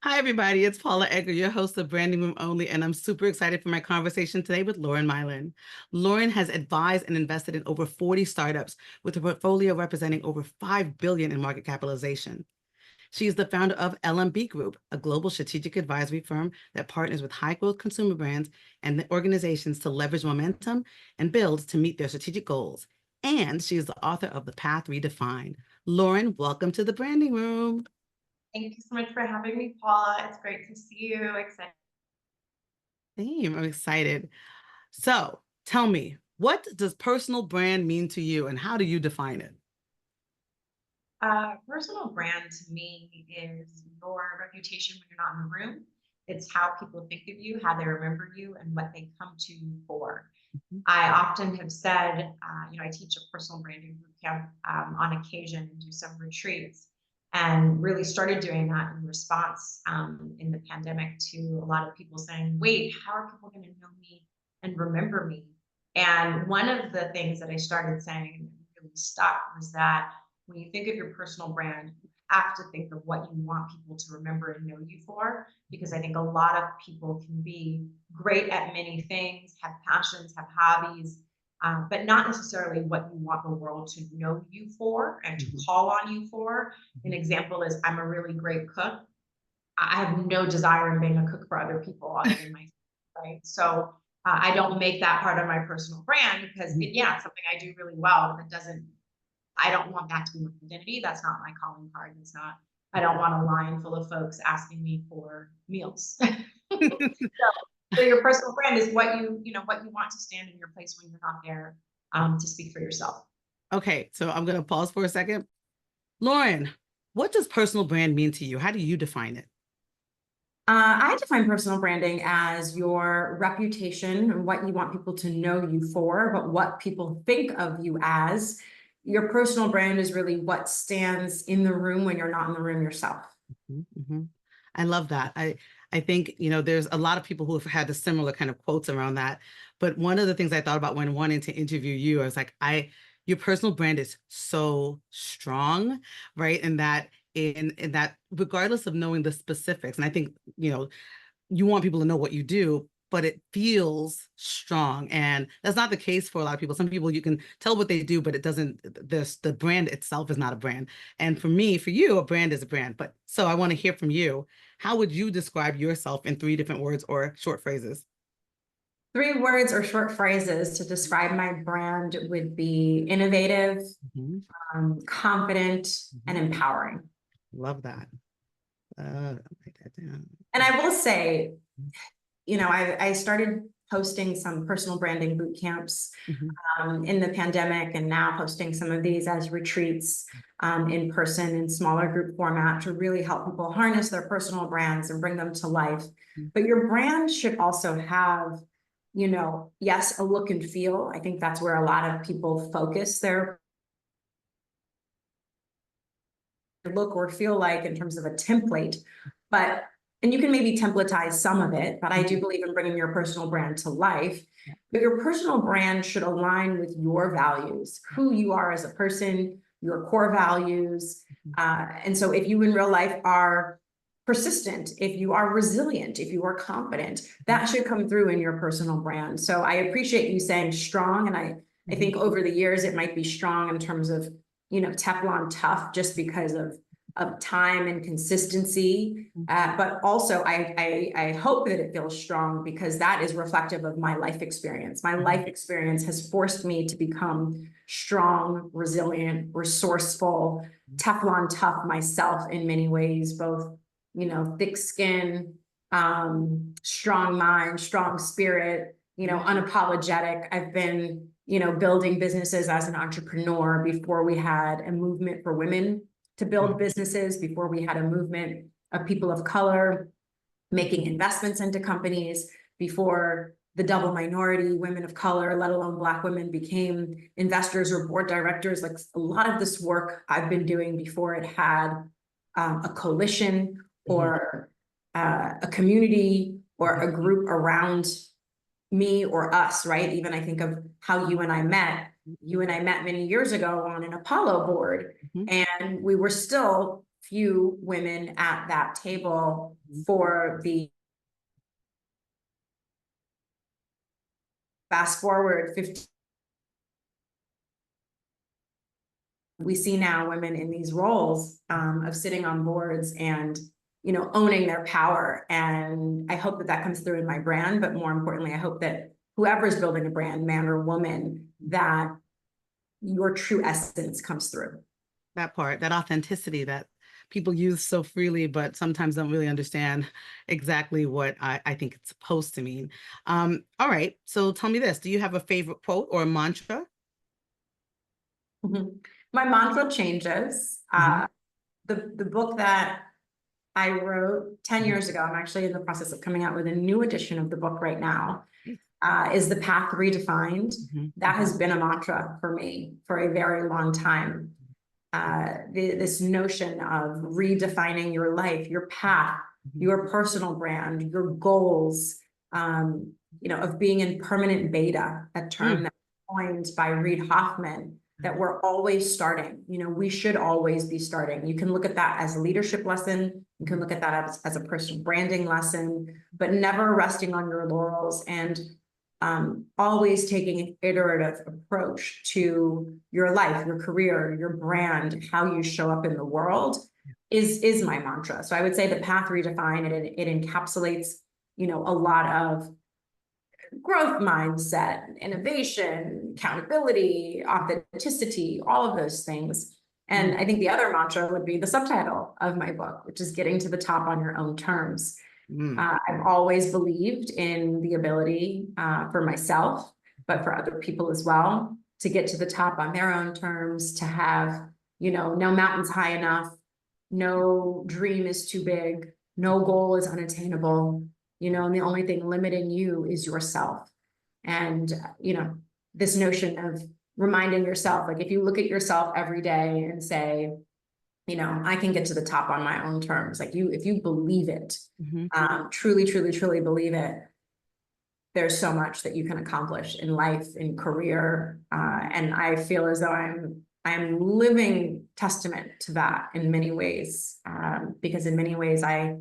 Hi, everybody. It's Paula Edgar, your host of Branding Room Only, and I'm super excited for my conversation today with Lauren Mylan. Lauren has advised and invested in over 40 startups with a portfolio representing over $5 billion in market capitalization. She is the founder of LMB Group, a global strategic advisory firm that partners with high-growth consumer brands and organizations to leverage momentum and build to meet their strategic goals. And she is the author of The Path Redefined. Lauren, welcome to the Branding Room. Thank you so much for having me, Paula. It's great to see you. Excited. I'm excited. So tell me, what does personal brand mean to you and how do you define it? Personal brand to me is your reputation when you're not in the room. It's how people think of you, how they remember you, and what they come to you for. Mhm. I often have said, I teach a personal branding boot camp on occasion and do some retreats, and really started doing that in response in the pandemic to a lot of people saying, wait, how are people going to know me and remember me? And one of the things that I started saying and really stuck was that when you think of your personal brand, you have to think of what you want people to remember and know you for, because I think a lot of people can be great at many things, have passions, have hobbies, but not necessarily what you want the world to know you for and to Mhm. call on you for. An example is I'm a really great cook. I have no desire in being a cook for other people other than myself, right? So I don't make that part of my personal brand because, Mhm. it's something I do really well, and it doesn't. I don't want that to be my identity. That's not my calling card. It's not. I don't want a line full of folks asking me for meals. So your personal brand is what you want to stand in your place when you're not there, to speak for yourself. Okay, so I'm going to pause for a second. Lauren, what does personal brand mean to you? How do you define it? I define personal branding as your reputation and what you want people to know you for, but what people think of you as. Your personal brand is really what stands in the room when you're not in the room yourself. Mm-hmm. I love that. I think, there's a lot of people who have had a similar kind of quotes around that. But one of the things I thought about when wanting to interview you, I was like, your personal brand is so strong, right? And that in that regardless of knowing the specifics, and I think, you want people to know what you do, but it feels strong. And that's not the case for a lot of people. Some people you can tell what they do, but it doesn't, the brand itself is not a brand. And for me, for you, a brand is a brand. But so I want to hear from you. How would you describe yourself in 3 different words or short phrases? 3 words or short phrases to describe my brand would be innovative, Mhm. confident, and empowering. Love that. Write that down. And I will say, I started hosting some personal branding boot camps Mhm. in the pandemic, and now hosting some of these as retreats in person in smaller group format to really help people harness their personal brands and bring them to life. But your brand should also have, yes, a look and feel. I think that's where a lot of people focus their look or feel like in terms of a template. But and you can maybe templatize some of it, but I do believe in bringing your personal brand to life. But your personal brand should align with your values, who you are as a person, your core values. And so if you in real life are persistent, if you are resilient, if you are confident, that should come through in your personal brand. So I appreciate you saying strong. And I think over the years, it might be strong in terms of, Teflon tough just because of time and consistency. But also I hope that it feels strong because that is reflective of my life experience. My life experience has forced me to become strong, resilient, resourceful, Teflon tough myself in many ways, both, thick skin, strong mind, strong spirit, unapologetic. I've been, building businesses as an entrepreneur before we had a movement for women to build businesses, before we had a movement of people of color making investments into companies, before the double minority women of color, let alone Black women, became investors or board directors. Like a lot of this work I've been doing before it had a coalition or a community or a group around me or us, right? Even I think of how you and I met. You and I met many years ago on an Apollo board, Mhm. and we were still few women at that table for the fast forward 50. We see now women in these roles of sitting on boards and, you know, owning their power. And I hope that that comes through in my brand, but more importantly, I hope that whoever's building a brand, man or woman, that your true essence comes through. That part, that authenticity that people use so freely, but sometimes don't really understand exactly what I think it's supposed to mean. All right, so tell me this, do you have a favorite quote or a mantra? My mantra changes. The book that I wrote 10 years ago, I'm actually in the process of coming out with a new edition of the book right now, is The Path Redefined. That has been a mantra for me for a very long time. This notion of redefining your life, your path, your personal brand, your goals, you know, of being in permanent beta, a term that was coined by Reid Hoffman, that we're always starting. You know, we should always be starting. You can look at that as a leadership lesson. You can look at that as a personal branding lesson, but never resting on your laurels, and always taking an iterative approach to your life, your career, your brand, how you show up in the world is my mantra. So I would say The Path Redefined, it encapsulates, you know, a lot of growth mindset, innovation, accountability, authenticity, all of those things. And I think the other mantra would be the subtitle of my book, which is Getting to the Top on Your Own Terms. I've always believed in the ability for myself, but for other people as well, to get to the top on their own terms, to have, you know, no mountain's high enough, no dream is too big, no goal is unattainable, you know, and the only thing limiting you is yourself. And, you know, this notion of reminding yourself, like if you look at yourself every day and say, you know, I can get to the top on my own terms. Like if you believe it, truly, truly, truly believe it, there's so much that you can accomplish in life, in career. And I feel as though I'm living testament to that in many ways, because in many ways, I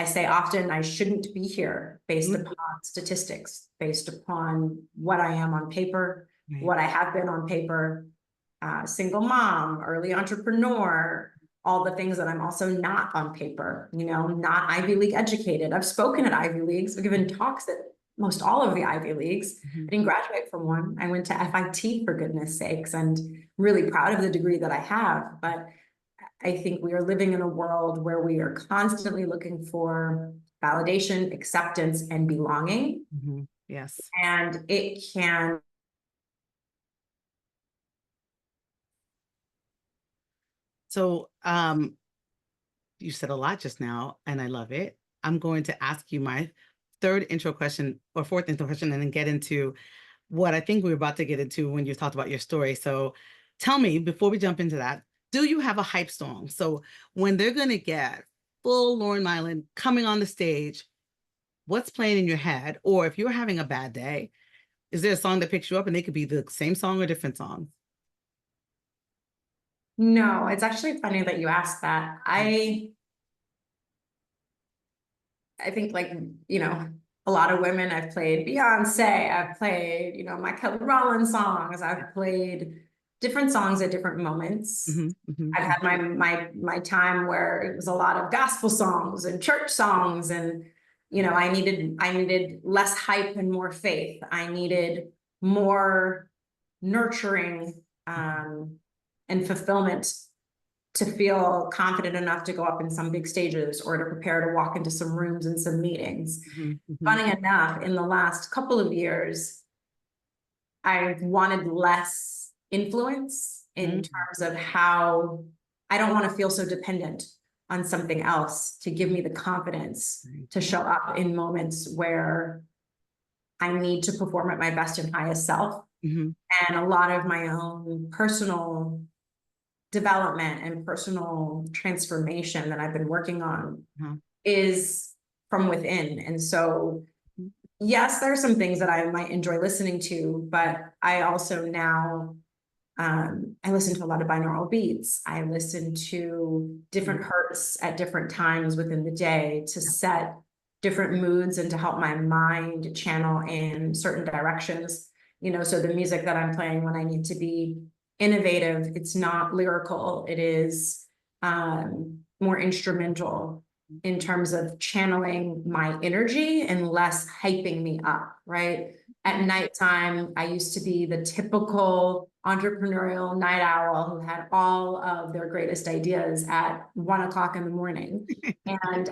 say often I shouldn't be here based upon statistics, based upon what I am on paper, what I have been on paper, single mom, early entrepreneur, all the things that I'm also not on paper, you know, not Ivy League educated. I've spoken at Ivy Leagues, I've given talks at most all of the Ivy Leagues. I didn't graduate from one. I went to FIT, for goodness sakes, and really proud of the degree that I have. But I think we are living in a world where we are constantly looking for validation, acceptance, and belonging. Yes. And it can. So you said a lot just now, and I love it. I'm going to ask you my third intro question or fourth intro question, and then get into what I think we were about to get into when you talked about your story. So tell me, before we jump into that, do you have a hype song? So when they're going to get full Lauren Mylan coming on the stage, what's playing in your head? Or if you're having a bad day, is there a song that picks you up, and they could be the same song or different songs? No, it's actually funny that you asked that. I think, like, you know, a lot of women, I've played Beyonce, I've played, you know, my Kelly Rowland songs, I've played different songs at different moments. I've had my time where it was a lot of gospel songs and church songs, and, you know, I needed less hype and more faith. I needed more nurturing and fulfillment to feel confident enough to go up in some big stages or to prepare to walk into some rooms and some meetings. Funny enough, in the last couple of years, I've wanted less influence in terms of how I don't want to feel so dependent on something else to give me the confidence to show up in moments where I need to perform at my best and highest self. And a lot of my own personal development and personal transformation that I've been working on is from within. And so, yes, there are some things that I might enjoy listening to, but I also now I listen to a lot of binaural beats. I listen to different hertz at different times within the day to set different moods and to help my mind channel in certain directions. So the music that I'm playing when I need to be innovative, it's not lyrical. It is more instrumental in terms of channeling my energy and less hyping me up, right? At nighttime, I used to be the typical entrepreneurial night owl who had all of their greatest ideas at 1 o'clock in the morning. And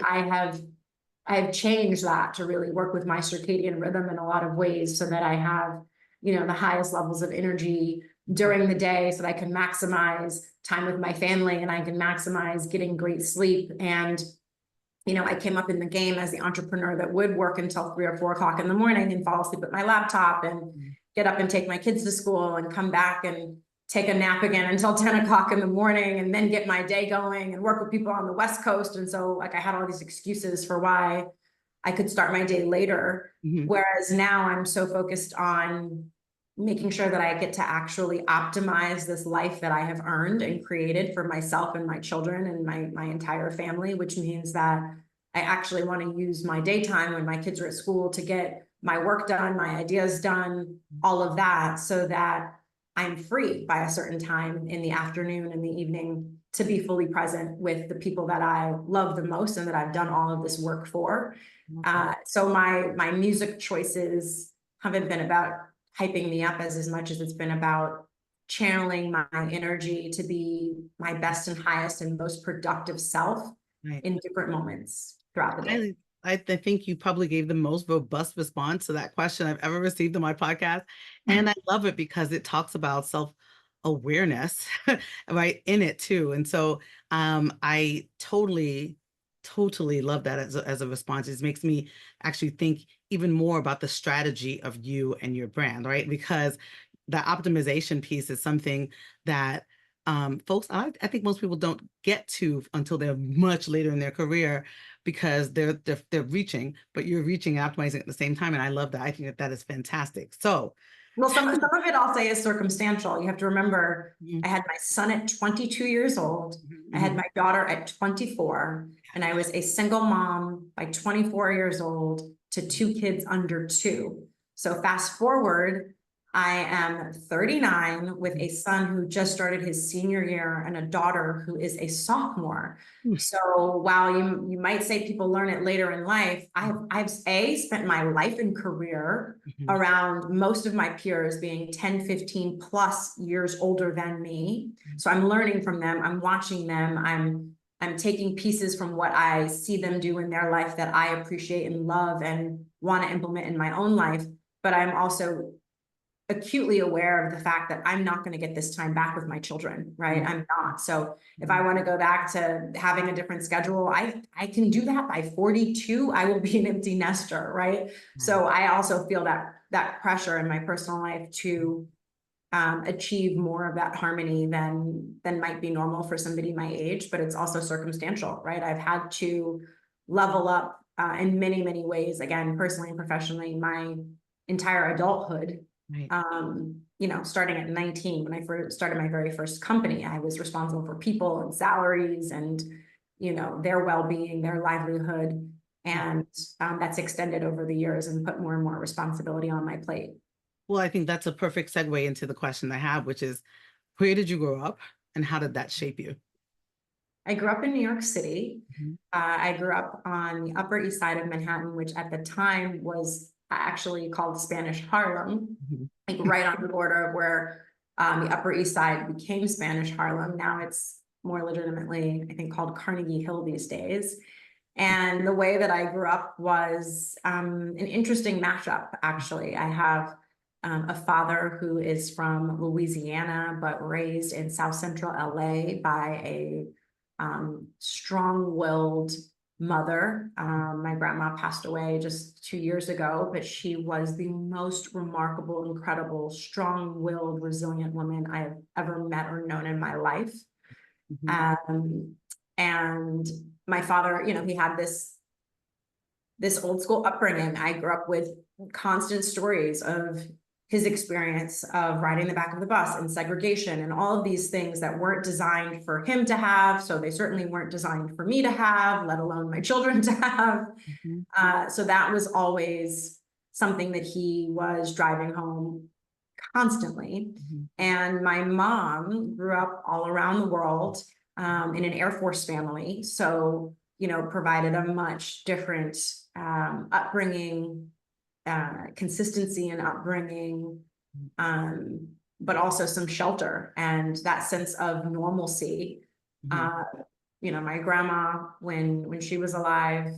I've changed that to really work with my circadian rhythm in a lot of ways so that I have, the highest levels of energy during the day so that I can maximize time with my family and I can maximize getting great sleep. And I came up in the game as the entrepreneur that would work until 3 or 4 o'clock in the morning and fall asleep at my laptop and get up and take my kids to school and come back and take a nap again until 10 o'clock in the morning and then get my day going and work with people on the West Coast. And so I had all these excuses for why I could start my day later. Whereas now I'm so focused on making sure that I get to actually optimize this life that I have earned and created for myself and my children and my entire family, which means that I actually want to use my daytime when my kids are at school to get my work done, my ideas done, all of that, so that I'm free by a certain time in the afternoon and the evening to be fully present with the people that I love the most and that I've done all of this work for. So my music choices haven't been about hyping me up as much as it's been about channeling my energy to be my best and highest and most productive self in different moments throughout the day. I think you probably gave the most robust response to that question I've ever received on my podcast. And I love it because it talks about self-awareness, right, in it too. And so I totally love that as a response. It makes me actually think even more about the strategy of you and your brand, right? Because the optimization piece is something that folks, I think most people don't get to until they're much later in their career because they're reaching, but you're reaching and optimizing at the same time. And I love that. I think that is fantastic. So, well, some of it I'll say is circumstantial. You have to remember, I had my son at 22 years old. I had my daughter at 24, and I was a single mom by 24 years old to 2 kids under 2. So fast forward, I am 39 with a son who just started his senior year and a daughter who is a sophomore. So while you might say people learn it later in life, I've spent my life and career around most of my peers being 10, 15 plus years older than me. So I'm learning from them. I'm watching them. I'm taking pieces from what I see them do in their life that I appreciate and love and want to implement in my own life. But I'm also acutely aware of the fact that I'm not going to get this time back with my children, right? I'm not. So if I want to go back to having a different schedule, I can do that by 42. I will be an empty nester, right? So I also feel that pressure in my personal life to achieve more of that harmony than might be normal for somebody my age, but it's also circumstantial, right? I've had to level up in many, many ways, again, personally and professionally, my entire adulthood. Starting at 19, when I first started my very first company, I was responsible for people and salaries and, their well-being, their livelihood. And that's extended over the years and put more and more responsibility on my plate. Well, I think that's a perfect segue into the question I have, which is, where did you grow up and how did that shape you? I grew up in New York City. I grew up on the Upper East Side of Manhattan, which at the time was actually called Spanish Harlem, like right on the border of where the Upper East Side became Spanish Harlem. Now it's more legitimately, I think, called Carnegie Hill these days. And the way that I grew up was an interesting mashup, actually. I have a father who is from Louisiana, but raised in South Central LA by a strong-willed mother. My grandma passed away just 2 years ago, but she was the most remarkable, incredible, strong-willed, resilient woman I have ever met or known in my life. And my father, he had this old school upbringing. I grew up with constant stories of his experience of riding the back of the bus and segregation and all of these things that weren't designed for him to have. So they certainly weren't designed for me to have, let alone my children to have. So that was always something that he was driving home constantly. And my mom grew up all around the world in an Air Force family. So, you know, provided a much different upbringing, consistency in upbringing, but also some shelter and that sense of normalcy. You know, my grandma, when she was alive,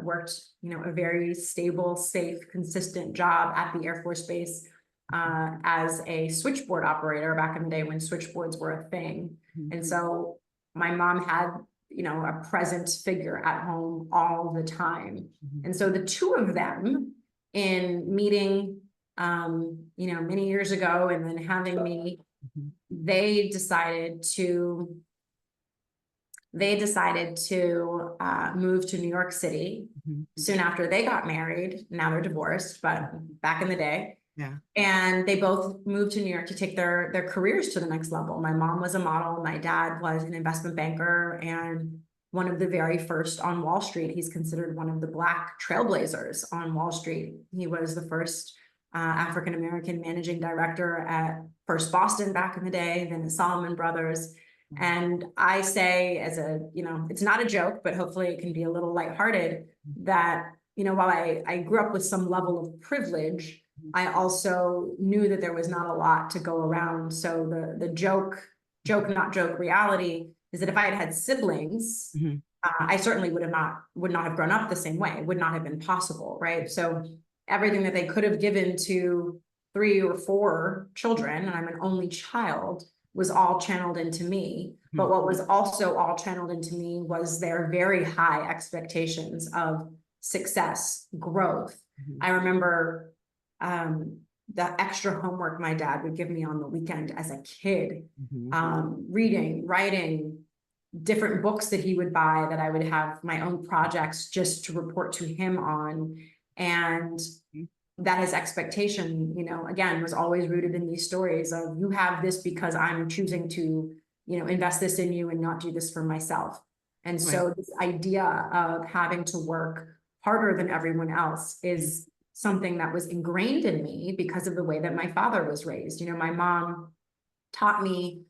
worked, you know, a very stable, safe, consistent job at the Air Force Base as a switchboard operator back in the day when switchboards were a thing. And so my mom had, you know, a present figure at home all the time. And so the two of them in meeting, you know, many years ago and then having me, they decided to move to New York City soon after they got married. Now they're divorced, but back in the day. And they both moved to New York to take their careers to the next level. My mom was a model. My dad was an investment banker and one of the very first on Wall Street. He's considered one of the Black trailblazers on Wall Street. He was the first African-American managing director at First Boston back in the day, then the Solomon Brothers. And I say as a, you know, it's not a joke, but hopefully it can be a little lighthearted that, you know, while I grew up with some level of privilege, I also knew that there was not a lot to go around. So the joke, not joke reality is that if I had had siblings, I certainly would not have grown up the same way, would not have been possible, right? So everything that they could have given to 3 or 4 children, and I'm an only child, was all channeled into me. But what was also all channeled into me was their very high expectations of success, growth. I remember the extra homework my dad would give me on the weekend as a kid, reading, writing, different books that he would buy that I would have my own projects just to report to him on. And that his expectation, you know, again, was always rooted in these stories of you have this because I'm choosing to, you know, invest this in you and not do this for myself. And so this idea of having to work harder than everyone else is something that was ingrained in me because of the way that my father was raised. You know, my mom taught me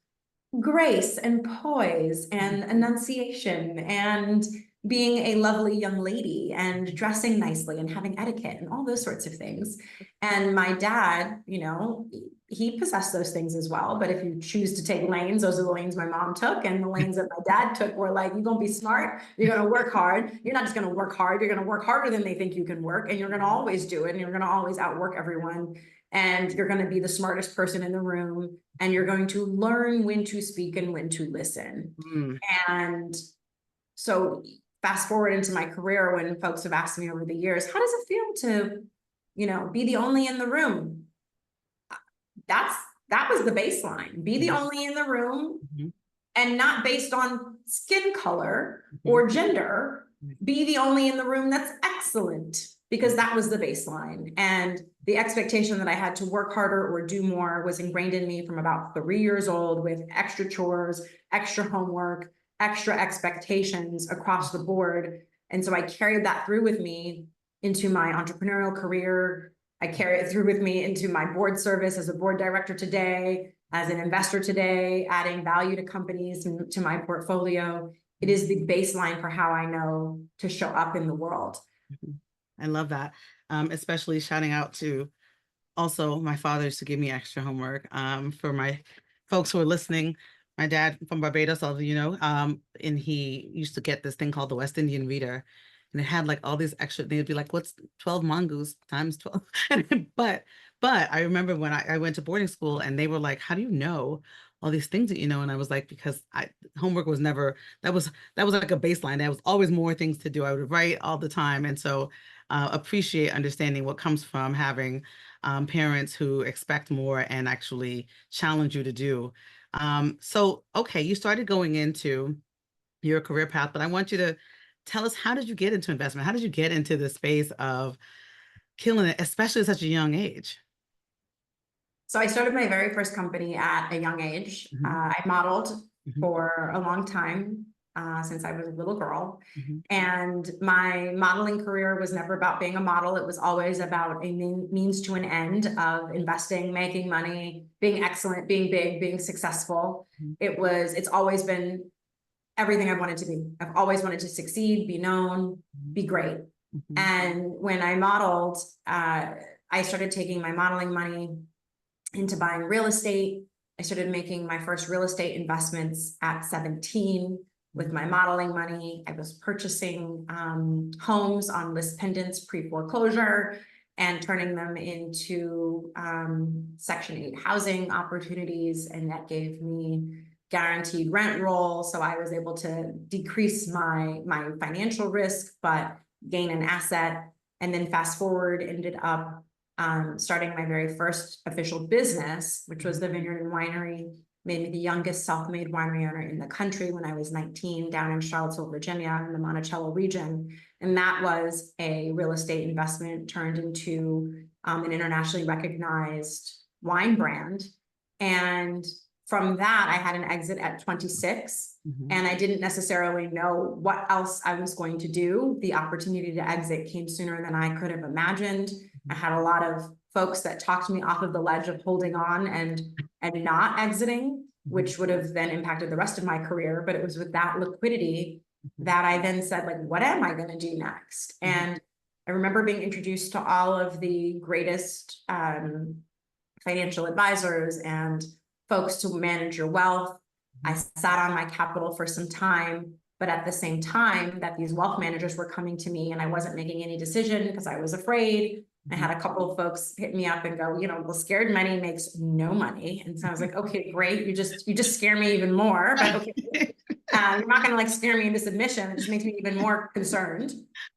grace and poise and enunciation and being a lovely young lady and dressing nicely and having etiquette and all those sorts of things. And my dad, you know, he possessed those things as well. But if you choose to take lanes, those are the lanes my mom took. And the lanes that my dad took were like, you're going to be smart. You're going to work hard. You're not just going to work hard. You're going to work harder than they think you can work. And you're going to always do it. And you're going to always outwork everyone. And you're going to be the smartest person in the room. And you're going to learn when to speak and when to listen. And so fast forward into my career, when folks have asked me over the years, how does it feel to, you know, be the only in the room? That was the baseline. Be the only in the room, and not based on skin color or gender. Be the only in the room that's excellent, because that was the baseline. And the expectation that I had to work harder or do more was ingrained in me from about 3 years old, with extra chores, extra homework, extra expectations across the board. And so I carried that through with me into my entrepreneurial career. I carry it through with me into my board service as a board director today, as an investor today, adding value to companies and to my portfolio. It is the baseline for how I know to show up in the world. I love that. Especially shouting out to also my father used to give me extra homework. For my folks who are listening, my dad from Barbados, although you know, and he used to get this thing called the West Indian Reader, and it had like all these extra. They'd be like, "What's 12 mongoose times 12?" but I remember when I went to boarding school, and they were like, "How do you know all these things that you know?" And I was like, "Because homework was never that was like a baseline. There was always more things to do. I would write all the time, and so appreciate understanding what comes from having parents who expect more and actually challenge you to do." So, okay, you started going into your career path, but I want you to tell us, how did you get into investment? How did you get into the space of killing it, especially at such a young age? So I started my very first company at a young age. I modeled for a long time, since I was a little girl. And my modeling career was never about being a model. It was always about a means to an end of investing, making money, being excellent, being big, being successful. It's always been everything I've wanted to be. I've always wanted to succeed, be known, be great. And when I modeled, I started taking my modeling money into buying real estate. I started making my first real estate investments at 17 with my modeling money. I was purchasing homes on list pendants pre-foreclosure and turning them into Section 8 housing opportunities. And that gave me guaranteed rent roll. So I was able to decrease my financial risk, but gain an asset. And then fast forward, ended up starting my very first official business, which was the Vineyard and Winery. Made me the youngest self-made winery owner in the country when I was 19, down in Charlottesville, Virginia, in the Monticello region. And that was a real estate investment turned into an internationally recognized wine brand. And from that, I had an exit at 26, and I didn't necessarily know what else I was going to do. The opportunity to exit came sooner than I could have imagined. I had a lot of folks that talked me off of the ledge of holding on and not exiting, which would have then impacted the rest of my career. But it was with that liquidity that I then said, like, what am I going to do next? And I remember being introduced to all of the greatest financial advisors and folks to manage your wealth. I sat on my capital for some time, but at the same time that these wealth managers were coming to me and I wasn't making any decision because I was afraid. I had a couple of folks hit me up and go, well, scared money makes no money. And so I was like, okay, great. You just scare me even more, but okay. You're not going to scare me into submission. It just makes me even more concerned.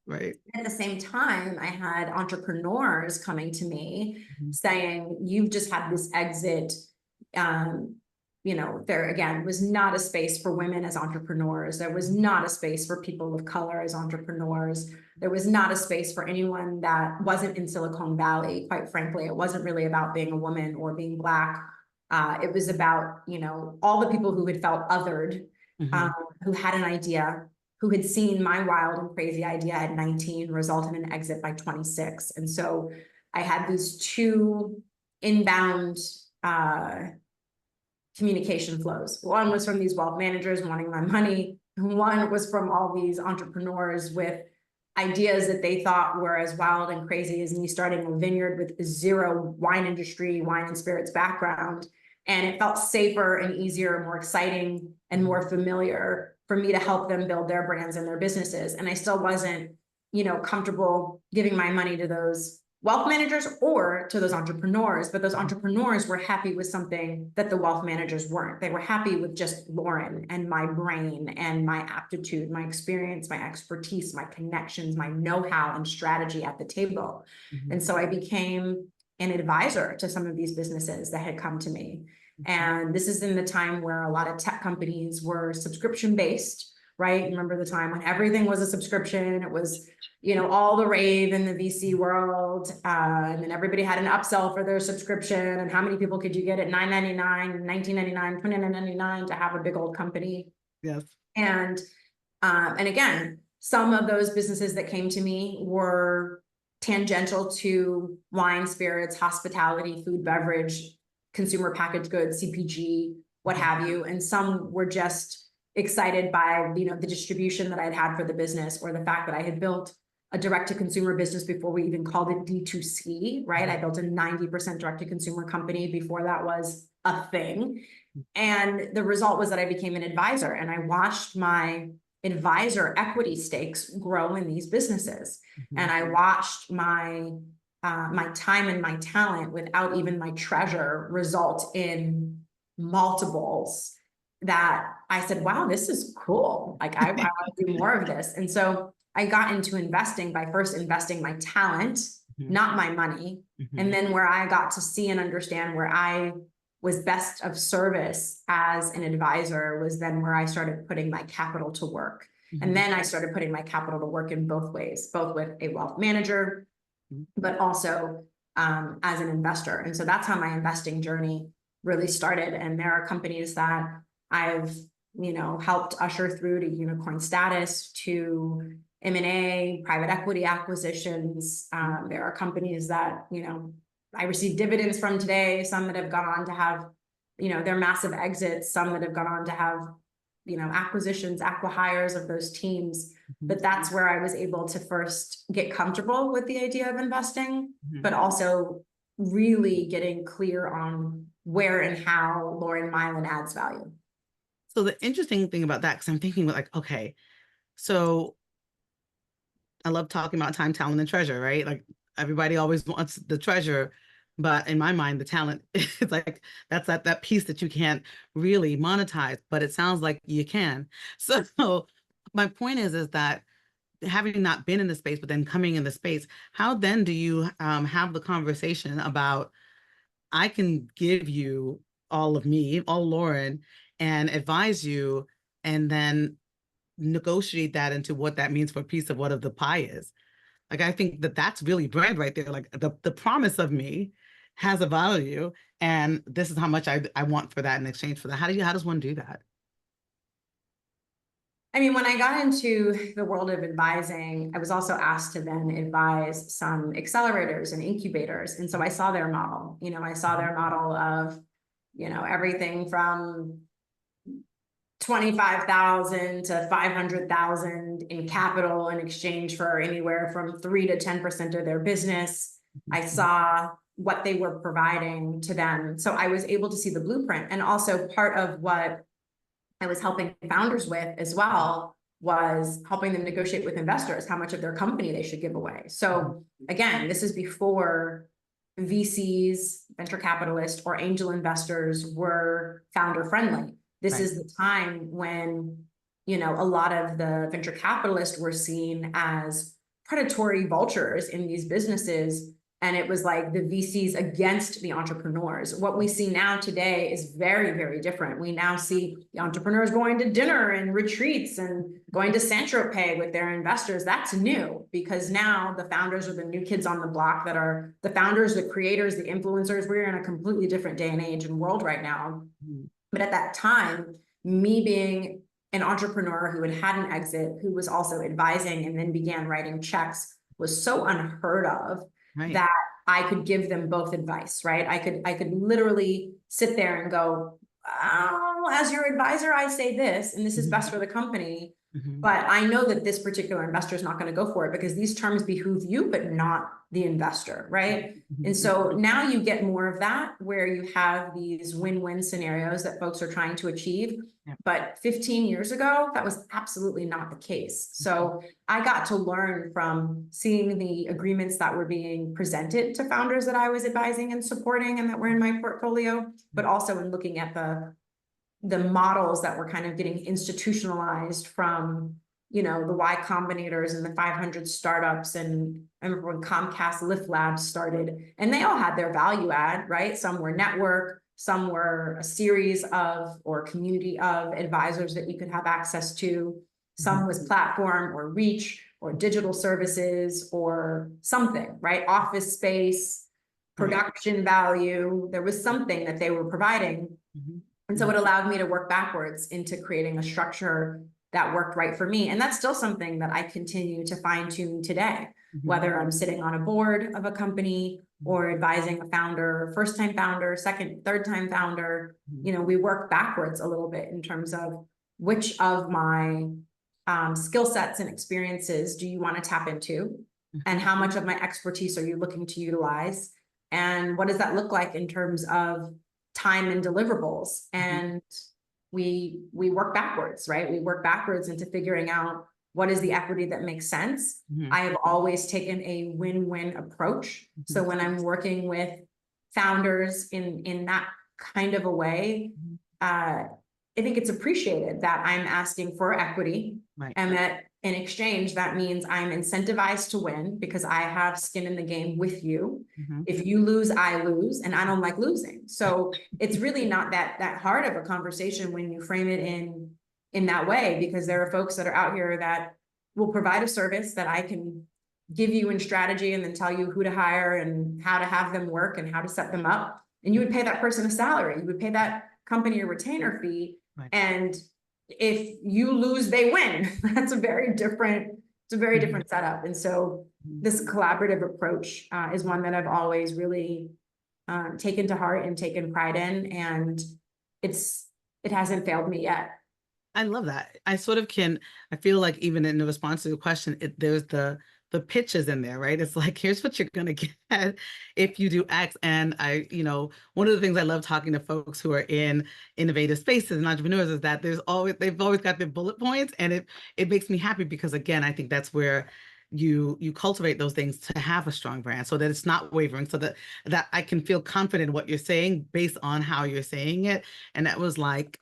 Right. At the same time, I had entrepreneurs coming to me saying, you've just had this exit. There again was not a space for women as entrepreneurs. There was not a space for people of color as entrepreneurs. There was not a space for anyone that wasn't in Silicon Valley. Quite frankly, it wasn't really about being a woman or being Black. It was about, all the people who had felt othered, who had an idea, who had seen my wild and crazy idea at 19 result in an exit by 26. And so I had these two inbound communication flows. One was from these wealth managers wanting my money. One was from all these entrepreneurs with ideas that they thought were as wild and crazy as me starting a vineyard with zero wine and spirits background. And it felt safer and easier, more exciting and more familiar for me to help them build their brands and their businesses. And I still wasn't, comfortable giving my money to those wealth managers or to those entrepreneurs, but those entrepreneurs were happy with something that the wealth managers weren't. They were happy with just Lauren and my brain and my aptitude, my experience, my expertise, my connections, my know-how and strategy at the table. And so I became an advisor to some of these businesses that had come to me. And this is in the time where a lot of tech companies were subscription-based, right? Remember the time when everything was a subscription? It was, all the rave in the VC world. And then everybody had an upsell for their subscription. And how many people could you get at $9.99, $19.99, $29.99 to have a big old company? Yes. And again, some of those businesses that came to me were tangential to wine, spirits, hospitality, food, beverage, consumer packaged goods, CPG, what have you. And some were just excited by, the distribution that I'd had for the business, or the fact that I had built a direct-to-consumer business before we even called it D2C, right? I built a 90% direct-to-consumer company before that was a thing. And the result was that I became an advisor, and I watched my advisor equity stakes grow in these businesses. And I watched my time and my talent without even my treasure result in multiples that I said, wow, this is cool. I want to do more of this. And so I got into investing by first investing my talent, not my money. And then where I got to see and understand where I was best of service as an advisor was then where I started putting my capital to work. And then I started putting my capital to work in both ways, both with a wealth manager, but also as an investor. And so that's how my investing journey really started. And there are companies that I've, helped usher through to unicorn status, to M&A, private equity acquisitions. There are companies that, I receive dividends from today, some that have gone on to have, their massive exits, some that have gone on to have, acquisitions, acqui-hires of those teams. But that's where I was able to first get comfortable with the idea of investing, but also really getting clear on where and how Lauren Mylan adds value. So the interesting thing about that, because I'm thinking like, okay, so I love talking about time, talent, and treasure, right? Like everybody always wants the treasure, but in my mind, the talent is like that's that piece that you can't really monetize, but it sounds like you can. So my point is that having not been in the space, but then coming in the space, how then do you have the conversation about I can give you all of me, all Lauren, and advise you, and then negotiate that into what that means for a piece of what of the pie is. Like, I think that that's really brand right there. Like the promise of me has a value, and this is how much I want for that in exchange for that. How does one do that? I mean, when I got into the world of advising, I was also asked to then advise some accelerators and incubators. And so I saw their model, I saw their model of, everything from 25,000 to 500,000 in capital in exchange for anywhere from 3 to 10% of their business. I saw what they were providing to them. So I was able to see the blueprint. And also part of what I was helping founders with as well was helping them negotiate with investors how much of their company they should give away. So again, this is before VCs, venture capitalists, or angel investors were founder friendly. This is the time when, a lot of the venture capitalists were seen as predatory vultures in these businesses. And it was like the VCs against the entrepreneurs. What we see now today is very, very different. We now see the entrepreneurs going to dinner and retreats and going to Saint-Tropez with their investors. That's new because now the founders are the new kids on the block that are the founders, the creators, the influencers. We're in a completely different day and age and world right now. But at that time, me being an entrepreneur who had an exit, who was also advising and then began writing checks was so unheard of. That I could give them both advice, right? I could literally sit there and go, oh, as your advisor, I say this, and this is best for the company. But I know that this particular investor is not going to go for it because these terms behoove you, but not the investor, right? And so now you get more of that where you have these win-win scenarios that folks are trying to achieve. But 15 years ago, that was absolutely not the case. So I got to learn from seeing the agreements that were being presented to founders that I was advising and supporting and that were in my portfolio, but also in looking at the models that were kind of getting institutionalized from, the Y Combinators and the 500 startups. And I remember when Comcast Lift Labs started, and they all had their value add, right? Some were network, some were a series of or community of advisors that you could have access to. Some was platform or reach or digital services or something, right? Office space, production value. There was something that they were providing. And so it allowed me to work backwards into creating a structure that worked right for me. And that's still something that I continue to fine tune today, whether I'm sitting on a board of a company or advising a founder, first time founder, second, third time founder. We work backwards a little bit in terms of which of my skill sets and experiences do you want to tap into? And how much of my expertise are you looking to utilize? And what does that look like in terms of time and deliverables? And we work backwards, right? We work backwards into figuring out what is the equity that makes sense. I have always taken a win-win approach. So when I'm working with founders in that kind of a way, I think it's appreciated that I'm asking for equity, and that in exchange, that means I'm incentivized to win because I have skin in the game with you. If you lose, I lose, and I don't like losing. So it's really not that hard of a conversation when you frame it in that way, because there are folks that are out here that will provide a service that I can give you in strategy and then tell you who to hire and how to have them work and how to set them up. And you would pay that person a salary. You would pay that company a retainer fee. Right. And if you lose, they win. That's a very different, it's a very different setup. And so this collaborative approach is one that I've always really taken to heart and taken pride in. And it hasn't failed me yet. I love that. I sort of I feel like even in the response to the question, there's the pitches in there, right? It's like, here's what you're going to get if you do X. And one of the things I love talking to folks who are in innovative spaces and entrepreneurs is that they've always got their bullet points. And it makes me happy because, again, I think that's where you cultivate those things to have a strong brand so that it's not wavering, so that I can feel confident in what you're saying based on how you're saying it. And that was like,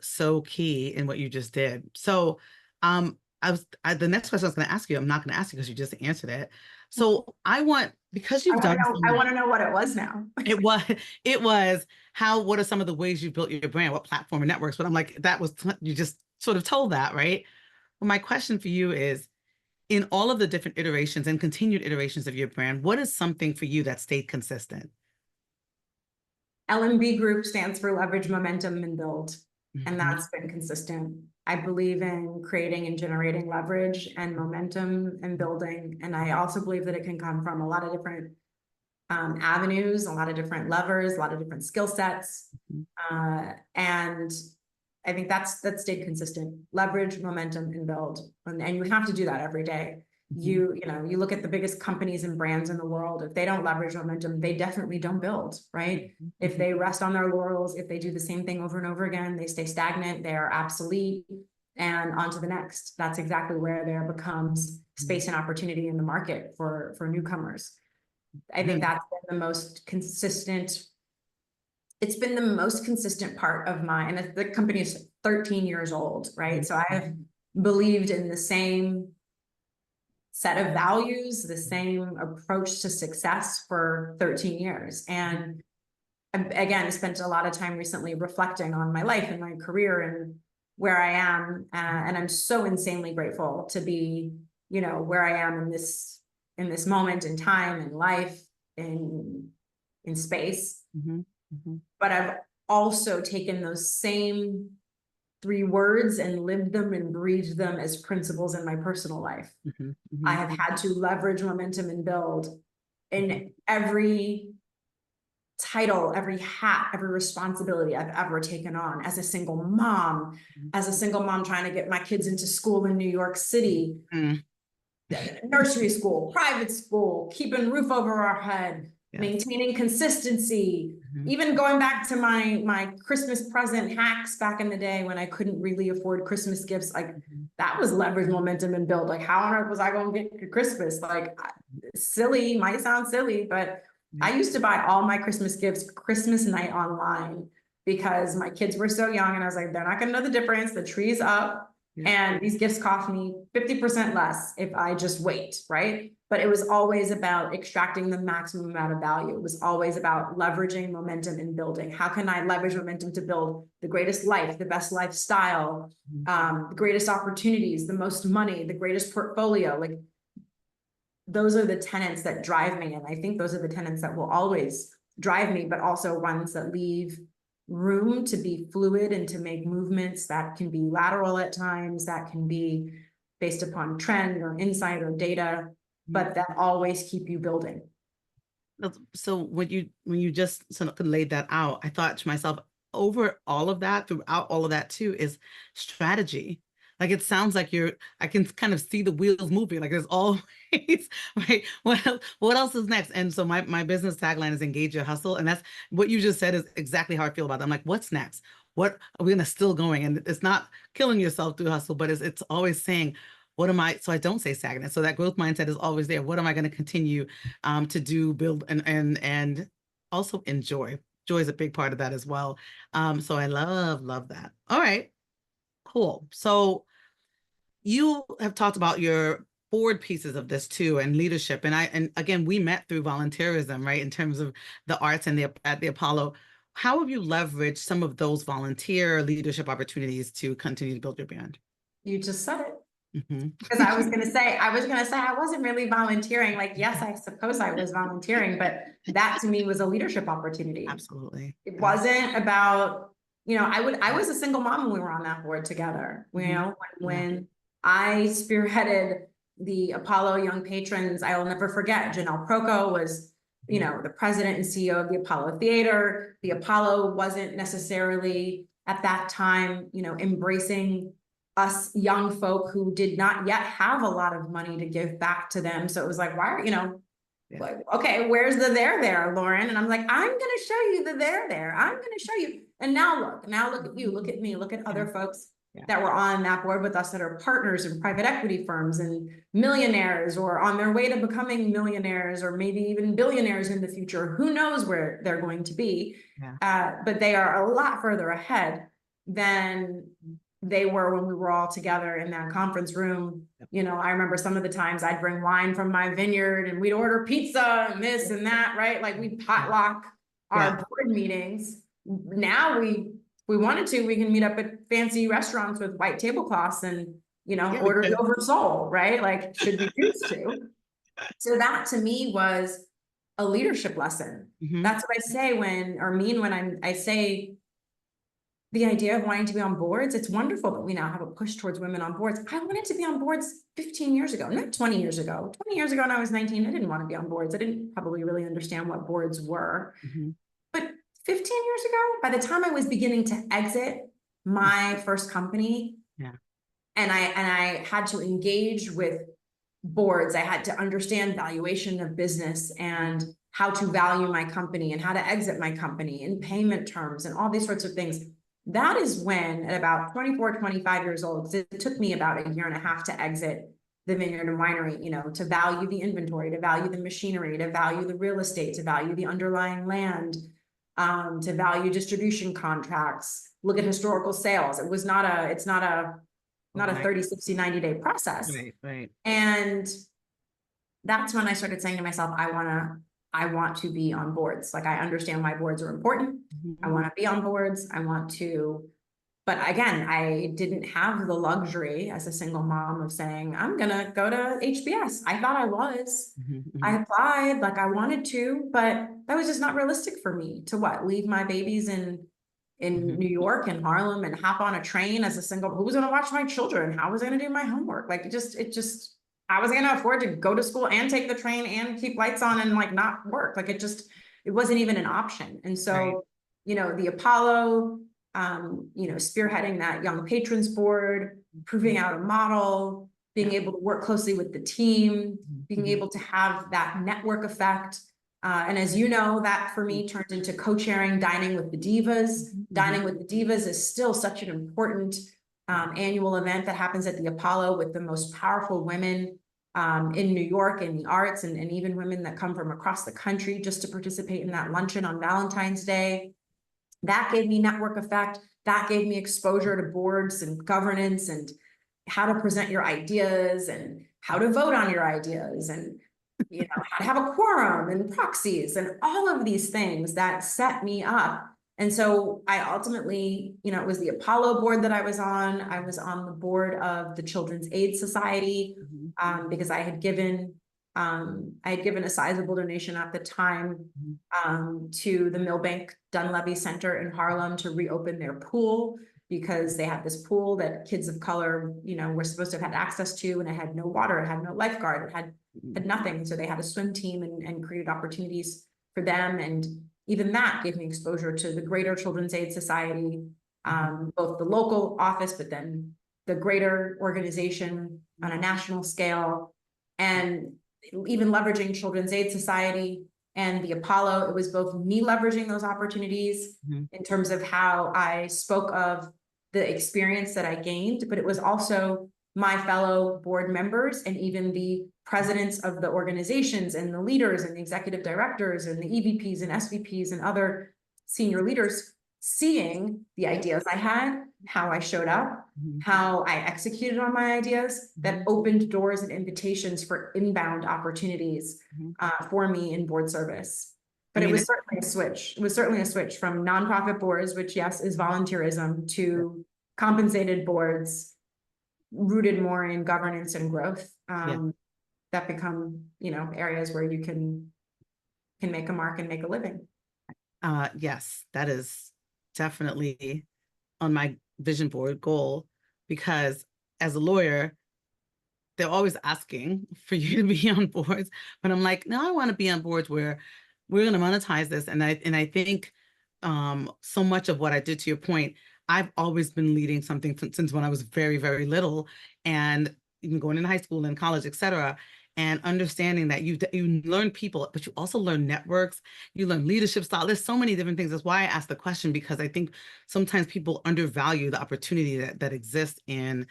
so key in what you just did. So, the next question I was going to ask you, I'm not going to ask you because you just answered it. So because you've done, I want to know what it was now. it was what are some of the ways you built your brand? What platform and networks? But I'm like, you just sort of told that, right? Well, my question for you is, in all of the different iterations and continued iterations of your brand, what is something for you that stayed consistent? LMB Group stands for leverage, momentum, and build. Mm-hmm. And that's been consistent. I believe in creating and generating leverage and momentum and building. And I also believe that it can come from a lot of different avenues, a lot of different levers, a lot of different skill sets. Mm-hmm. And I think that stayed consistent: leverage, momentum, and build. And you have to do that every day. Mm-hmm. You look at the biggest companies and brands in the world. If they don't leverage momentum, they definitely don't build, right? Mm-hmm. If they rest on their laurels, if they do the same thing over and over again, they stay stagnant, they are obsolete, and on to the next. That's exactly where there becomes space and opportunity in the market for newcomers. I think that's been the most consistent. It's been the most consistent part of and the company is 13 years old, right? So I have believed in the same set of values, the same approach to success for 13 years. And again, I spent a lot of time recently reflecting on my life and my career and where I am. And I'm so insanely grateful to be, where I am in this moment in time, in life, in space. Mm-hmm. Mm-hmm. But I've also taken those same 3 words and lived them and breathed them as principles in my personal life. Mm-hmm. Mm-hmm. I have had to leverage momentum and build in every title, every hat, every responsibility I've ever taken on as a single mom, trying to get my kids into school in New York City, nursery school, private school, keeping roof over our head, maintaining consistency, even going back to my Christmas present hacks back in the day when I couldn't really afford Christmas gifts. Like that was leverage, momentum, and build. Like how on earth was I going to get Christmas? Like silly, might sound silly, but I used to buy all my Christmas gifts Christmas night online because my kids were so young and I was like, they're not going to know the difference. The tree's up. And these gifts cost me 50% less if I just wait, right? But it was always about extracting the maximum amount of value. It was always about leveraging momentum and building. How can I leverage momentum to build the greatest life, the best lifestyle, the greatest opportunities, the most money, the greatest portfolio? Like those are the tenets that drive me. And I think those are the tenets that will always drive me, but also ones that leave room to be fluid and to make movements that can be lateral at times, that can be based upon trend or insight or data, but that always keep you building. So when you just sort of laid that out, I thought to myself, over all of that, throughout all of that too, is strategy. Like it sounds like I can kind of see the wheels moving. Like there's always, right? What else is next? And so my business tagline is engage your hustle. And that's what you just said is exactly how I feel about it. I'm like, what's next? What are we gonna still going? And it's not killing yourself through hustle, but it's always saying, so I don't say stagnant. So that growth mindset is always there. What am I going to continue to do, build, and also enjoy? Joy is a big part of that as well. So I love that. All right. Cool. So you have talked about your forward pieces of this too, and leadership. And again, we met through volunteerism, right? In terms of the arts and at the Apollo. How have you leveraged some of those volunteer leadership opportunities to continue to build your brand? You just said it. Because I was gonna say I wasn't really volunteering. Like, yes, I suppose I was volunteering, but that to me was a leadership opportunity. Absolutely. It wasn't about, I was a single mom when we were on that board together. When I spearheaded the Apollo Young Patrons, I will never forget, Janelle Proco was, the president and CEO of the Apollo Theater. The Apollo wasn't necessarily at that time, embracing us young folk who did not yet have a lot of money to give back to them. So it was like, why are, like, okay, where's the there, Lauren? And I'm like, I'm going to show you the there. I'm going to show you. And now look at you, look at me, look at other folks that were on that board with us that are partners in private equity firms and millionaires, or on their way to becoming millionaires, or maybe even billionaires in the future. Who knows where they're going to be? But they are a lot further ahead than they were when we were all together in that conference room. I remember some of the times I'd bring wine from my vineyard and we'd order pizza and this and that, right? Like, we'd potluck our board meetings. Now we wanted to, we can meet up at fancy restaurants with white tablecloths and, orders over soul, right? Like, should we choose to. So that to me was a leadership lesson. That's what I say when I say the idea of wanting to be on boards. It's wonderful that we now have a push towards women on boards. I wanted to be on boards 15 years ago, not 20 years ago. 20 years ago when I was 19, I didn't want to be on boards. I didn't probably really understand what boards were. But 15 years ago, by the time I was beginning to exit my first company, and I had to engage with boards, I had to understand valuation of business and how to value my company and how to exit my company and payment terms and all these sorts of things. That is when, at about 24, 25 years old, it took me about a year and a half to exit the vineyard and winery, to value the inventory, to value the machinery, to value the real estate, to value the underlying land, to value distribution contracts, look at historical sales. It's not a 30, 60, 90-day process. Right. And that's when I started saying to myself, I want to be on boards. Like, I understand why boards are important. I want to be on boards. But again, I didn't have the luxury as a single mom of saying, I'm going to go to HBS. I thought I was. I applied like I wanted to, but that was just not realistic for me to leave my babies in New York and Harlem and hop on a train as a single, who was going to watch my children? How was I going to do my homework? Like, I was going to afford to go to school and take the train and keep lights on and like not work. Like, it wasn't even an option. And so, the Apollo, spearheading that Young Patrons Board, proving out a model, being able to work closely with the team, being able to have that network effect. And as you know, that for me turned into co-chairing Dining with the Divas. Dining with the Divas is still such an important annual event that happens at the Apollo with the most powerful women in New York in the arts, and even women that come from across the country just to participate in that luncheon on Valentine's Day. That gave me network effect. That gave me exposure to boards and governance and how to present your ideas and how to vote on your ideas and how to have a quorum and proxies and all of these things that set me up. And so I ultimately, it was the Apollo board that I was on. I was on the board of the Children's Aid Society because I had given a sizable donation at the time to the Milbank Dunleavy Center in Harlem to reopen their pool, because they had this pool that kids of color, were supposed to have had access to, and it had no water, it had no lifeguard, it had nothing. So they had a swim team and created opportunities for them. And even that gave me exposure to the greater Children's Aid Society, both the local office, but then the greater organization on a national scale. And even leveraging Children's Aid Society and the Apollo, it was both me leveraging those opportunities in terms of how I spoke of the experience that I gained, but it was also my fellow board members and even the presidents of the organizations and the leaders and the executive directors and the EVPs and SVPs and other senior leaders seeing the ideas I had, how I showed up, how I executed on my ideas, that opened doors and invitations for inbound opportunities for me in board service. But it was certainly a switch. It was certainly a switch from nonprofit boards, which yes, is volunteerism, to compensated boards, rooted more in governance and growth, Yeah. that become, areas where you can make a mark and make a living. Yes, that is definitely on my vision board goal, because as a lawyer, they're always asking for you to be on boards, but I'm like, no, I want to be on boards where we're going to monetize this. And I think so much of what I did, to your point, I've always been leading something since when I was very, very little, and even going in high school and college, etc. And understanding that you learn people, but you also learn networks, you learn leadership style. There's so many different things. That's why I asked the question, because I think sometimes people undervalue the opportunity that exists in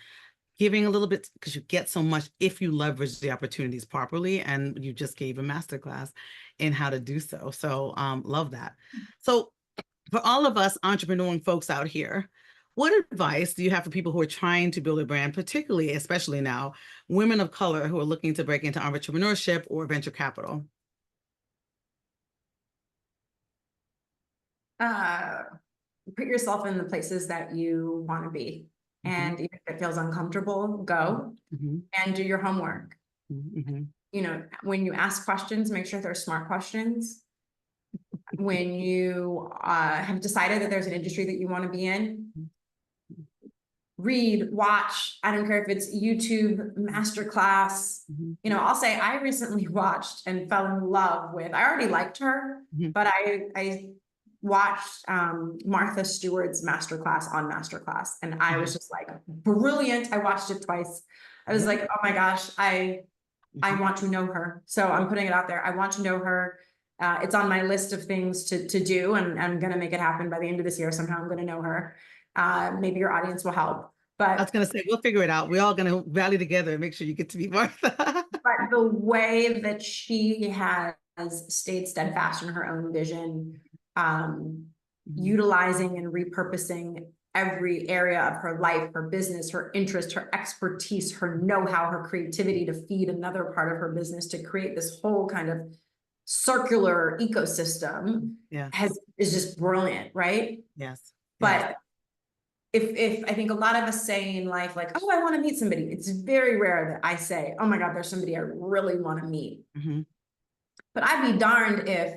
giving a little bit, because you get so much if you leverage the opportunities properly. And you just gave a masterclass in how to do so. So love that. So for all of us entrepreneurial folks out here, what advice do you have for people who are trying to build a brand, particularly, especially now, women of color who are looking to break into entrepreneurship or venture capital? Put yourself in the places that you want to be. And if it feels uncomfortable, go and do your homework. When you ask questions, make sure they're smart questions. When you have decided that there's an industry that you want to be in, read, watch. I don't care if it's YouTube, masterclass. I'll say I recently watched and fell in love with, I already liked her, but I watched Martha Stewart's masterclass on masterclass, and I was just like, brilliant. I watched it twice. I was like, oh my gosh, I want to know her. So I'm putting it out there. I want to know her. It's on my list of things to do, and I'm going to make it happen by the end of this year. Somehow I'm going to know her. Maybe your audience will help. But I was going to say, we'll figure it out. We're all going to rally together and make sure you get to meet Martha. But the way that she has stayed steadfast in her own vision, utilizing and repurposing every area of her life, her business, her interest, her expertise, her know-how, her creativity to feed another part of her business, to create this whole kind of circular ecosystem, is just brilliant, right? Yes. But if I think a lot of us say in life, like, oh, I want to meet somebody, it's very rare that I say, oh my God, there's somebody I really want to meet. But I'd be darned if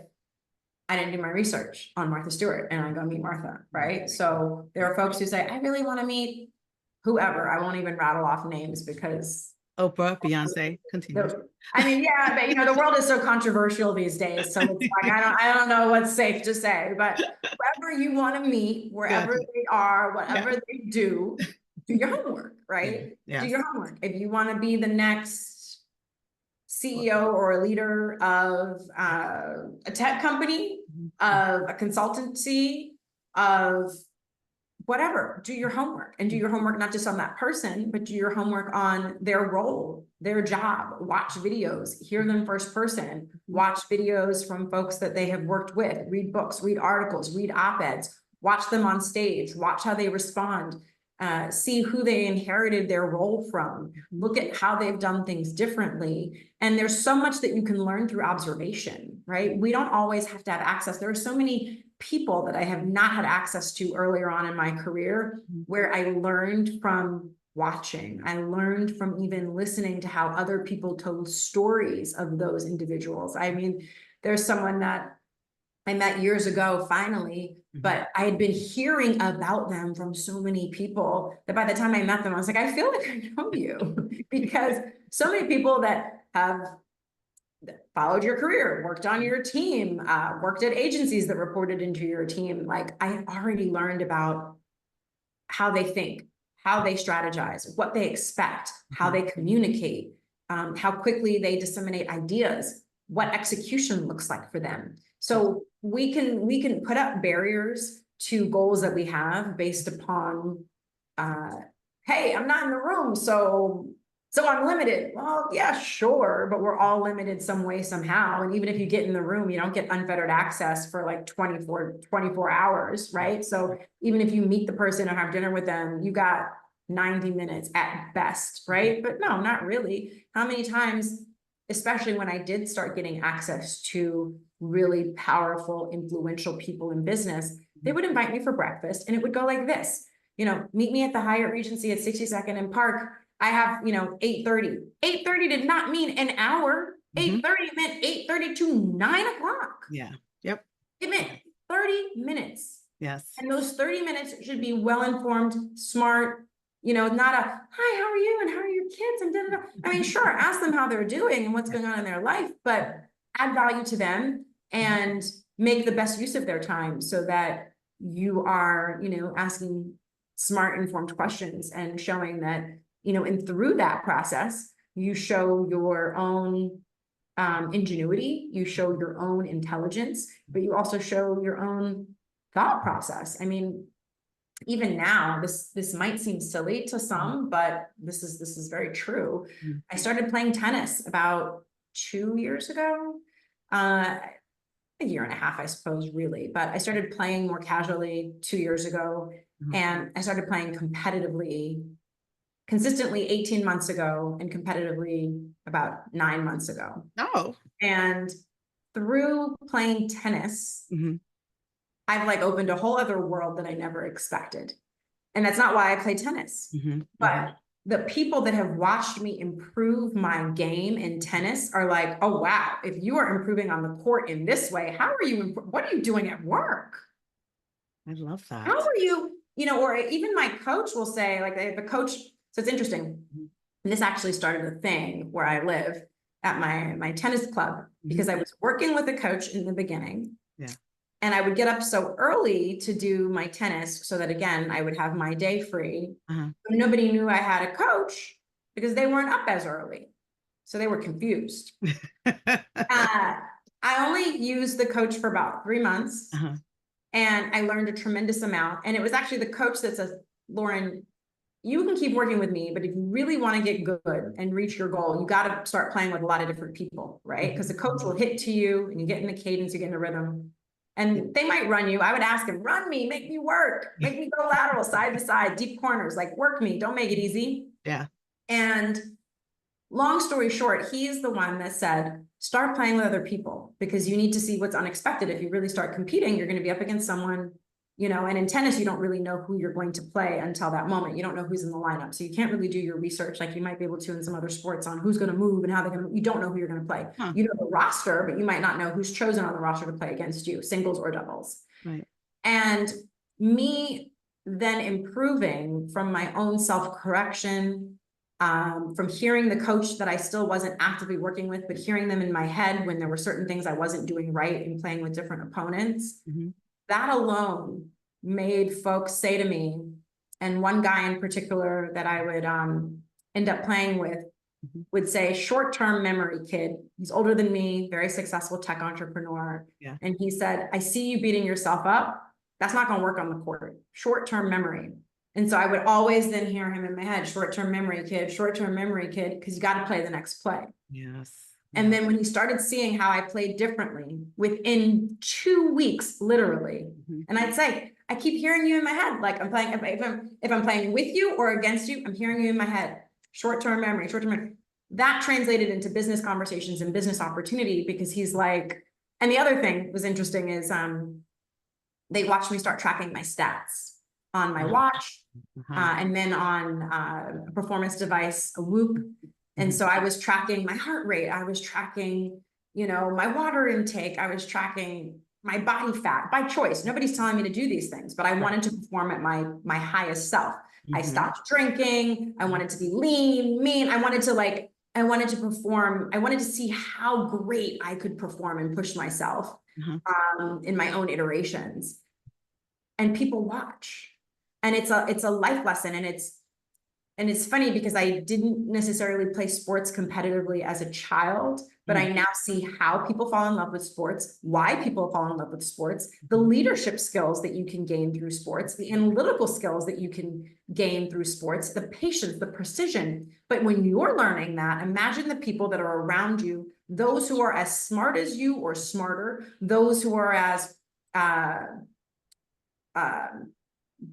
I didn't do my research on Martha Stewart and I go meet Martha, right? So there are folks who say, I really want to meet whoever. I won't even rattle off names because Oprah, Beyonce, continue. I mean, yeah, but the world is so controversial these days. So it's like, I don't know what's safe to say, but whoever you want to meet, wherever they are, whatever they do your homework, right? Do your homework. If you want to be the next CEO or a leader of a tech company, of a consultancy, of whatever, do your homework, and do your homework, not just on that person, but do your homework on their role, their job. Watch videos, hear them first person, watch videos from folks that they have worked with, read books, read articles, read op-eds, watch them on stage, watch how they respond, see who they inherited their role from, look at how they've done things differently. And there's so much that you can learn through observation, right? We don't always have to have access. There are so many people that I have not had access to earlier on in my career, where I learned from watching. I learned from even listening to how other people told stories of those individuals. I mean, there's someone that I met years ago, finally, but I had been hearing about them from so many people that by the time I met them, I was like, I feel like I know you, because so many people that have followed your career, worked on your team, worked at agencies that reported into your team. Like, I had already learned about how they think, how they strategize, what they expect, how they communicate, how quickly they disseminate ideas, what execution looks like for them. So we can put up barriers to goals that we have based upon, hey, I'm not in the room, so I'm limited. Well, yeah, sure, but we're all limited some way, somehow. And even if you get in the room, you don't get unfettered access for like 24 hours, right? So even if you meet the person or have dinner with them, you got 90 minutes at best, right? But no, not really. How many times, especially when I did start getting access to really powerful, influential people in business, they would invite me for breakfast and it would go like this. Meet me at the Hyatt Regency at 62nd and Park I have, 8:30. 8:30 did not mean an hour. Mhm. 8:30 meant 8:30 to 9 o'clock. Yeah. Yep. It meant 30 minutes. Yes. And those 30 minutes should be well-informed, smart, not a, hi, how are you? And how are your kids? And da, da, da. I mean, sure, ask them how they're doing and what's going on in their life, but add value to them and make the best use of their time so that you are, asking smart, informed questions and showing that, and through that process, you show your own ingenuity, you show your own intelligence, but you also show your own thought process. I mean, even now, this might seem silly to some, but this is very true. Mhm. I started playing tennis about 2 years ago, a year and a half, I suppose, really. But I started playing more casually 2 years ago, Mhm. and I started playing consistently 18 months ago, and competitively about 9 months ago. Oh. And through playing tennis, Mhm. I've like opened a whole other world that I never expected. And that's not why I play tennis. Mhm. But the people that have watched me improve my game in tennis are like, oh, wow, if you are improving on the court in this way, how are you, what are you doing at work? I love that. How are you, or even my coach will say, like, the coach, so it's interesting. Mhm. And this actually started a thing where I live at my tennis club, because I was working with a coach in the beginning. Yeah. And I would get up so early to do my tennis so that, again, I would have my day free. Uh-huh. But nobody knew I had a coach because they weren't up as early. So they were confused. I only used the coach for about 3 months. Uh-huh. And I learned a tremendous amount. And it was actually the coach that says, Lauren, you can keep working with me, but if you really want to get good and reach your goal, you got to start playing with a lot of different people, right? Because the coach will hit to you and you get in the cadence, you get in the rhythm. And they might run you. I would ask him, run me, make me work, make me go lateral, side to side, deep corners, like work me, don't make it easy. Yeah. And long story short, he's the one that said, start playing with other people, because you need to see what's unexpected. If you really start competing, you're going to be up against someone, and in tennis, you don't really know who you're going to play until that moment. You don't know who's in the lineup. So you can't really do your research like you might be able to in some other sports on who's going to move and how they're going to, you don't know who you're going to play. Huh. You know the roster, but you might not know who's chosen on the roster to play against you, singles or doubles. Right. And me then improving from my own self-correction, from hearing the coach that I still wasn't actively working with, but hearing them in my head when there were certain things I wasn't doing right in playing with different opponents. Mm-hmm. That alone made folks say to me, and one guy in particular that I would end up playing with would say, short-term memory kid. He's older than me, very successful tech entrepreneur. Yeah. And he said, I see you beating yourself up. That's not going to work on the court. Short-term memory. And so I would always then hear him in my head, short-term memory kid, because you got to play the next play. Yes. And then when he started seeing how I played differently within 2 weeks, literally, and I'd say, I keep hearing you in my head, like I'm playing, if I'm playing with you or against you, I'm hearing you in my head. Short-term memory, short-term memory. That translated into business conversations and business opportunity, because he's like, and the other thing was interesting is they watched me start tracking my stats on my watch, and then on a performance device, a Whoop. And so I was tracking my heart rate. I was tracking, my water intake. I was tracking my body fat by choice. Nobody's telling me to do these things, but I wanted to perform at my highest self. I stopped drinking. I wanted to be lean, mean. I wanted to perform. I wanted to see how great I could perform and push myself in my own iterations. And people watch. And it's a life lesson. And it's funny because I didn't necessarily play sports competitively as a child, but I now see how people fall in love with sports, why people fall in love with sports, the leadership skills that you can gain through sports, the analytical skills that you can gain through sports, the patience, the precision. But when you're learning that, imagine the people that are around you, those who are as smart as you or smarter, those who are as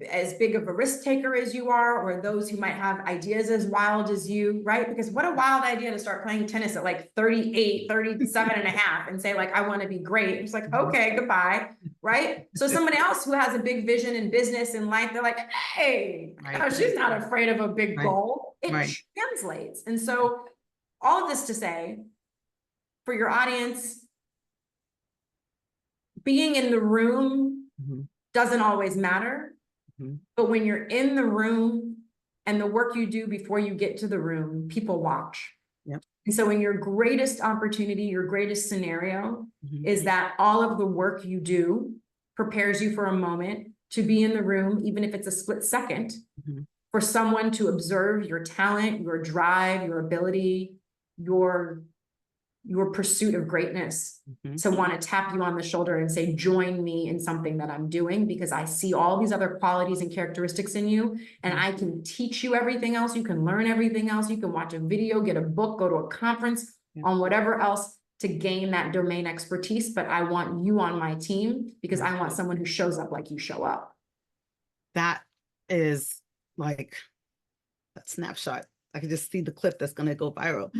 as big of a risk taker as you are, or those who might have ideas as wild as you, right? Because what a wild idea to start playing tennis at like 38, 37 and a half and say like, I want to be great. It's like, okay, goodbye, right? So somebody else who has a big vision in business and life, they're like, hey, Right. she's not afraid of a big Right. goal. It Right. translates. And so all of this to say, for your audience, being in the room doesn't always matter. But when you're in the room and the work you do before you get to the room, people watch. Yep. And so in your greatest opportunity, your greatest scenario is that all of the work you do prepares you for a moment to be in the room, even if it's a split second, for someone to observe your talent, your drive, your ability, your pursuit of greatness, to want to tap you on the shoulder and say, join me in something that I'm doing, because I see all these other qualities and characteristics in you, and I can teach you everything else. You can learn everything else. You can watch a video, get a book, go to a conference on whatever else to gain that domain expertise. But I want you on my team because I want someone who shows up like you show up. That is like a snapshot. I can just see the clip that's going to go viral.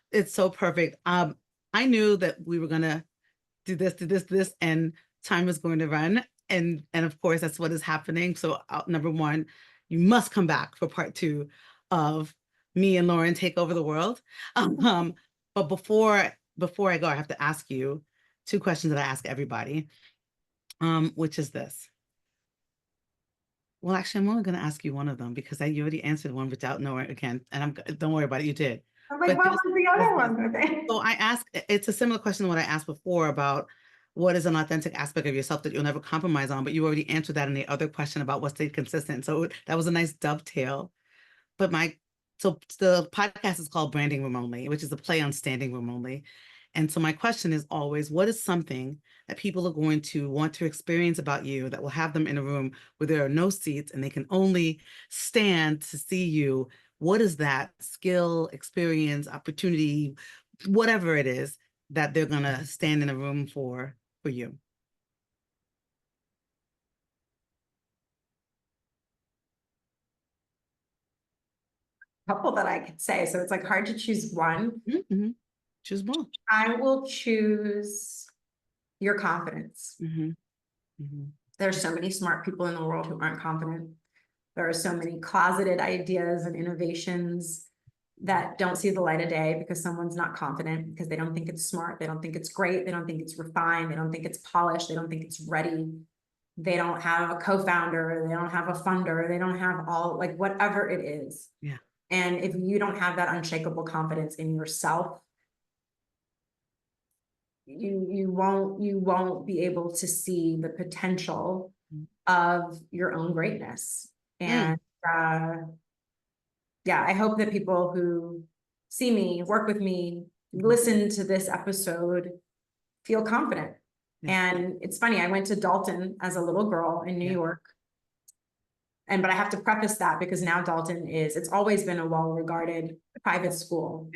It's so perfect. I knew that we were gonna do this, and time is going to run. And of course, that's what is happening. So number one, you must come back for part 2 of me and Lauren take over the world. But before I go, I have to ask you 2 questions that I ask everybody, which is this. Well, actually, I'm only going to ask you one of them because you already answered one without knowing again. And don't worry about it, you did. I'm like, what was the other one? Okay. So I asked, it's a similar question to what I asked before about what is an authentic aspect of yourself that you'll never compromise on, but you already answered that in the other question about what stayed consistent. So that was a nice dovetail. But so the podcast is called Branding Room Only, which is a play on standing room only. And so my question is always, what is something that people are going to want to experience about you that will have them in a room where there are no seats and they can only stand to see you? What is that skill, experience, opportunity, whatever it is that they're going to stand in a room for you? Couple that I could say. So it's like hard to choose one. Choose one. I will choose your confidence. There's so many smart people in the world who aren't confident. There are so many closeted ideas and innovations that don't see the light of day because someone's not confident, because they don't think it's smart. They don't think it's great. They don't think it's refined. They don't think it's polished. They don't think it's ready. They don't have a co-founder. They don't have a funder. They don't have all, like, whatever it is. Yeah. And if you don't have that unshakable confidence in yourself, you won't be able to see the potential of your own greatness. And yeah, I hope that people who see me, work with me, listen to this episode, feel confident. And it's funny, I went to Dalton as a little girl in New York. But I have to preface that because now Dalton it's always been a well-regarded private school.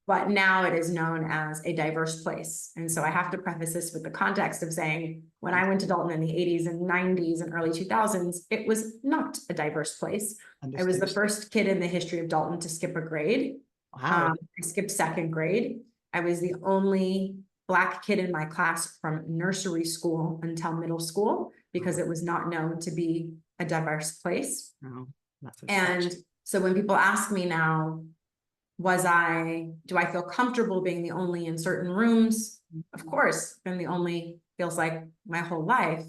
But now it is known as a diverse place. And so I have to preface this with the context of saying, when I went to Dalton in the 80s and 90s and early 2000s, it was not a diverse place. I was the first kid in the history of Dalton to skip a grade. Wow. I skipped 2nd grade. I was the only Black kid in my class from nursery school until middle school because it was not known to be a diverse place. And so when people ask me now, do I feel comfortable being the only in certain rooms? Of course, been the only feels like my whole life.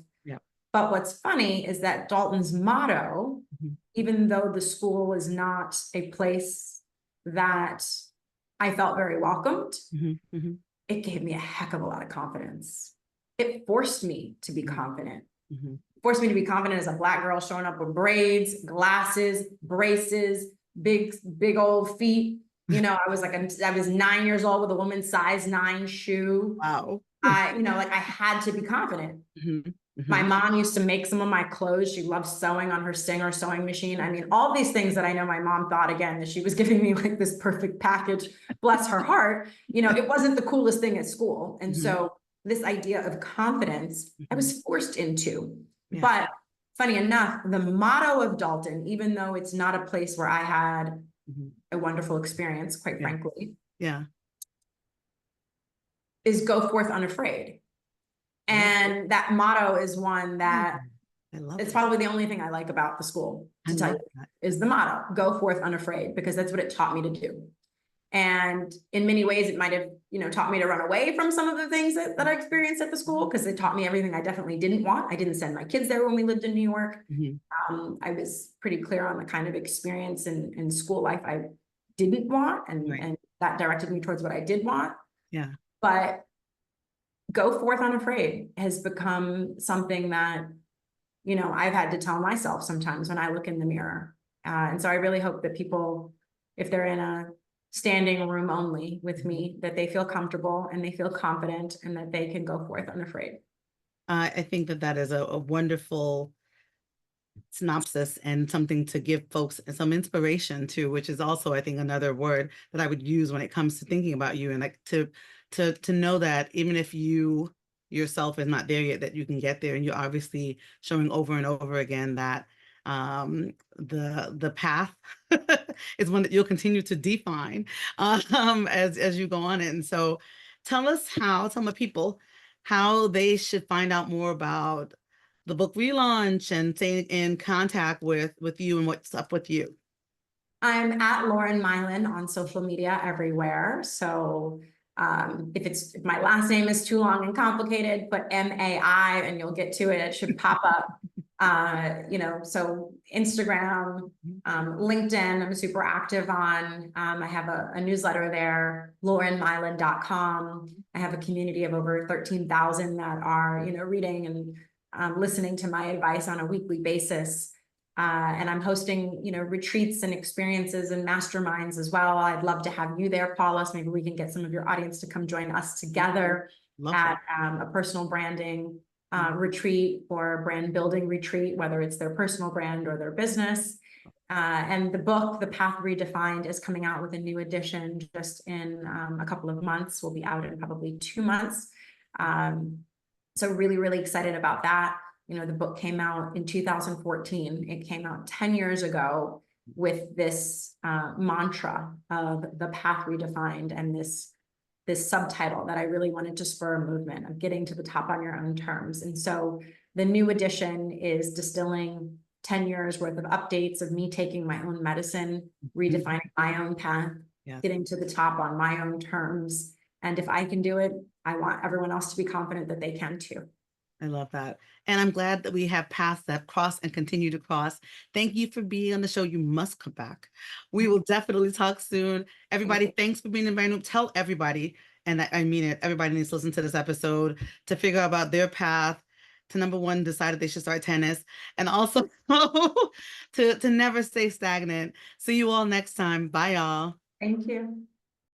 But what's funny is that Dalton's motto, even though the school is not a place that I felt very welcomed, it gave me a heck of a lot of confidence. It forced me to be confident. Forced me to be confident as a Black girl showing up with braids, glasses, braces, big old feet. You know, I was 9 years old with a woman's size 9 shoe. Wow. I had to be confident. My mom used to make some of my clothes. She loved sewing on her Singer sewing machine. I mean, all these things that I know my mom thought, again, that she was giving me like this perfect package, bless her heart. You know, it wasn't the coolest thing at school. And so this idea of confidence, I was forced into. But funny enough, the motto of Dalton, even though it's not a place where I had a wonderful experience, quite frankly, is go forth unafraid. And that motto is one that I love it's it. probably the only thing I like about the school, to tell you, is the motto, go forth unafraid, because that's what it taught me to do. And in many ways, it might have, you know, taught me to run away from some of the things that I experienced at the school, because it taught me everything I definitely didn't want. I didn't send my kids there when we lived in New York. I was pretty clear on the kind of experience in school life I didn't want, and that directed me towards what I did want. But go forth unafraid has become something that, you know, I've had to tell myself sometimes when I look in the mirror. And so I really hope that people, if they're in a standing room only with me, that they feel comfortable and they feel confident and that they can go forth unafraid. I think that that is a wonderful synopsis and something to give folks some inspiration to, which is also, I think, another word that I would use when it comes to thinking about you, and like to know that even if you yourself is not there yet, that you can get there. And you're obviously showing over and over again that the path is one that you'll continue to define as you go on it. And so tell my people how they should find out more about the book relaunch and stay in contact with you and what's up with you. I'm at Lauren Mylan on social media everywhere. So if my last name is too long and complicated, put MAI and you'll get to it. It should pop up. You know, so Instagram, LinkedIn, I'm super active on. I have a newsletter there, laurenmylan.com. I have a community of over 13,000 that are, you know, reading and listening to my advice on a weekly basis. And I'm hosting, you know, retreats and experiences and masterminds as well. I'd love to have you there, Paula. So maybe we can get some of your audience to come join us together at a personal branding retreat or a brand building retreat, whether it's their personal brand or their business. And the book, The Path Redefined, is coming out with a new edition just in a couple of months. Will be out in probably 2 months. So really, really excited about that. You know, the book came out in 2014. It came out 10 years ago with this mantra of the path redefined, and this subtitle that I really wanted to spur a movement of getting to the top on your own terms. And so the new edition is distilling 10 years worth of updates of me taking my own medicine, redefining my own path, getting to the top on my own terms. And if I can do it, I want everyone else to be confident that they can too. I love that. And I'm glad that we have paths that cross and continue to cross. Thank you for being on the show. You must come back. We will definitely talk soon. Everybody, thanks for being in my room. Tell everybody, and I mean it, everybody needs to listen to this episode to figure out about their path, to number one, decide that they should start tennis, and also to never stay stagnant. See you all next time. Bye, y'all. Thank you.